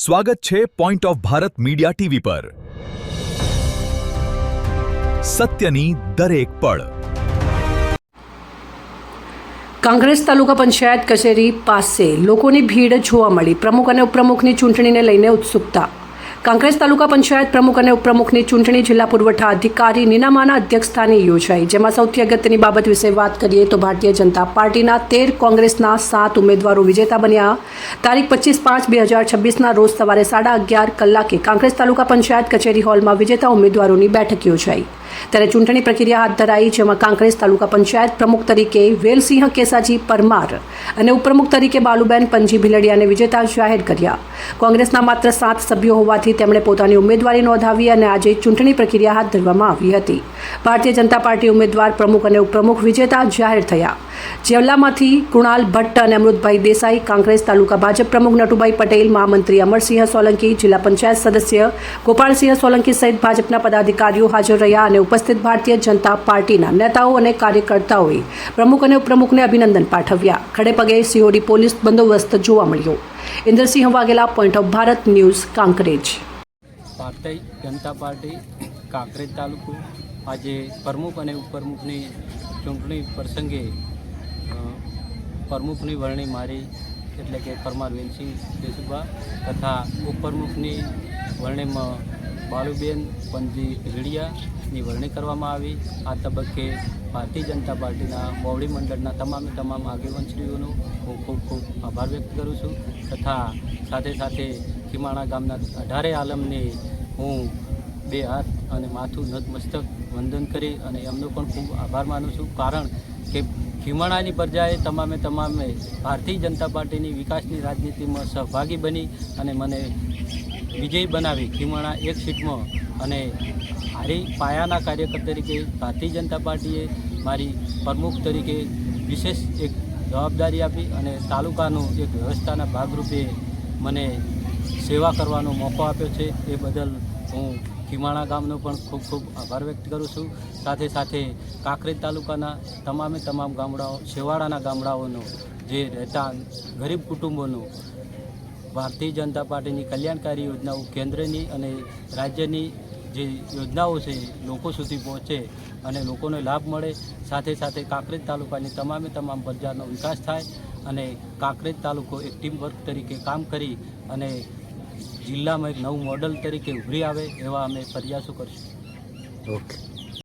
સ્વાગત છે point of Bharat media TV પર સત્યની દરેક પળ। કાંકરેજ તાલુકા પંચાયત કચેરી પાસે લોકોની ભીડ જોવા મળી। પ્રમુખ અને ઉપપ્રમુખની ચૂંટણીને લઈને ઉત્સુકતા। કાંકરેજ તાલુકા પંચાયત પ્રમુખ અને ઉપપ્રમુખની ચૂંટણી જિલ્લા પુરવઠા અધિકારી નીનામાના અધ્યક્ષસ્થાને યોજાઈ, જેમાં સૌથી અગત્યની બાબત વિશે વાત કરીએ તો ભારતીય જનતા પાર્ટીના 13, કોંગ્રેસના 7 ઉમેદવારો વિજેતા બન્યા। તારીખ 25/5/2026ના રોજ સવારે 11:30 કલાકે કાંકરેજ તાલુકા પંચાયત કચેરી હોલમાં વિજેતા ઉમેદવારોની બેઠક યોજાઈ। ત્યારે ચૂંટણી પ્રક્રિયા હાથ ધરાઈ, જેમાં કાંકરેજ તાલુકા પંચાયત પ્રમુખ તરીકે વેલસિંહ કેસાજી પરમાર અને ઉપપ્રમુખ તરીકે બાલુબેન પંજી ભીલડિયાને વિજેતા જાહેર કર્યા। કોંગ્રેસના માત્ર 7 સભ્યો હોવાથી તેમણે પોતાની ઉમેદવારી નોંધાવી અને આજે ચૂંટણી પ્રક્રિયા હાથ ધરવામાં આવી હતી। ભારતીય જનતા પાર્ટી ઉમેદવાર પ્રમુખ અને ઉપપ્રમુખ વિજેતા જાહેર થયા। જેવલામાંથી કુણાલ ભટ્ટ અને અમૃતભાઈ દેસાઈ, કાંકરેજ તાલુકા ભાજપ પ્રમુખ નટુભાઈ પટેલ, મહામંત્રી અમરસિંહ સોલંકી, જિલ્લા પંચાયત સદસ્ય ગોપાલસિંહ સોલંકી સહિત ભાજપના પદાધિકારીઓ હાજર રહ્યા અને ઉપસ્થિત ભારતીય જનતા પાર્ટીના નેતાઓ અને કાર્યકર્તાઓએ પ્રમુખ અને ઉપપ્રમુખને અભિનંદન પાઠવ્યા। ખડેપગે સિહોરી પોલીસ બંદોબસ્ત જોવા મળ્યો। Indrasinh Vaghela, point of Bharat news, Kankrej. Bharatiya Janata party Kankrej તાલુકો આજે પ્રમુખ અને ઉપપ્રમુખની ચૂંટણી પ્રસંગે પ્રમુખની વરણી મારી એટલે કે પરમાર વેલસિંહ દેસુભા તથા ઉપપ્રમુખની વરણીમાં બાલુબેન પંજી ભીલડિયાની વરણી કરવામાં આવી। આ તબક્કે ભારતીય જનતા પાર્ટીના મોવડી મંડળના તમામ આગેવાનશ્રીઓનો હું ખૂબ આભાર વ્યક્ત કરું છું તથા સાથે ખીમાણા ગામના 18 આલમને હું 2 હાથ અને માથું નતમસ્તક વંદન કરી અને એમનો પણ ખૂબ આભાર માનું છું, કારણ કે ખીમાણાની પ્રજાએ તમામે ભારતીય જનતા પાર્ટીની વિકાસની રાજનીતિમાં સહભાગી બની અને મને વિજયી બનાવી ખીમાણા એક સીટમાં, અને હારી પાયાના કાર્યકર તરીકે ભારતીય જનતા પાર્ટીએ મારી પ્રમુખ તરીકે વિશેષ એક જવાબદારી આપી અને તાલુકાનું એક વ્યવસ્થાના ભાગરૂપે મને સેવા કરવાનો મોકો આપ્યો છે। એ બદલ હું ખીમાણા ગામનો પણ ખૂબ આભાર વ્યક્ત કરું છું। સાથે કાંકરેજ તાલુકાના તમામ ગામડાઓ, છેવાડાના ગામડાઓનો જે રહેતા ગરીબ કુટુંબોનો ભારતીય જનતા પાર્ટીની કલ્યાણકારી યોજનાઓ, કેન્દ્રની અને રાજ્યની જે યોજનાઓ છે લોકો સુધી પહોંચે અને લોકોને લાભ મળે। સાથે કાંકરેજ તાલુકાની તમામ પ્રજાનો વિકાસ થાય અને કાંકરેજ તાલુકો એક ટીમ વર્ક તરીકે કામ કરી અને જિલ્લામાં એક નવું મોડલ તરીકે ઉભરી આવે એવા અમે પ્રયાસો કરીશું। ઓકે।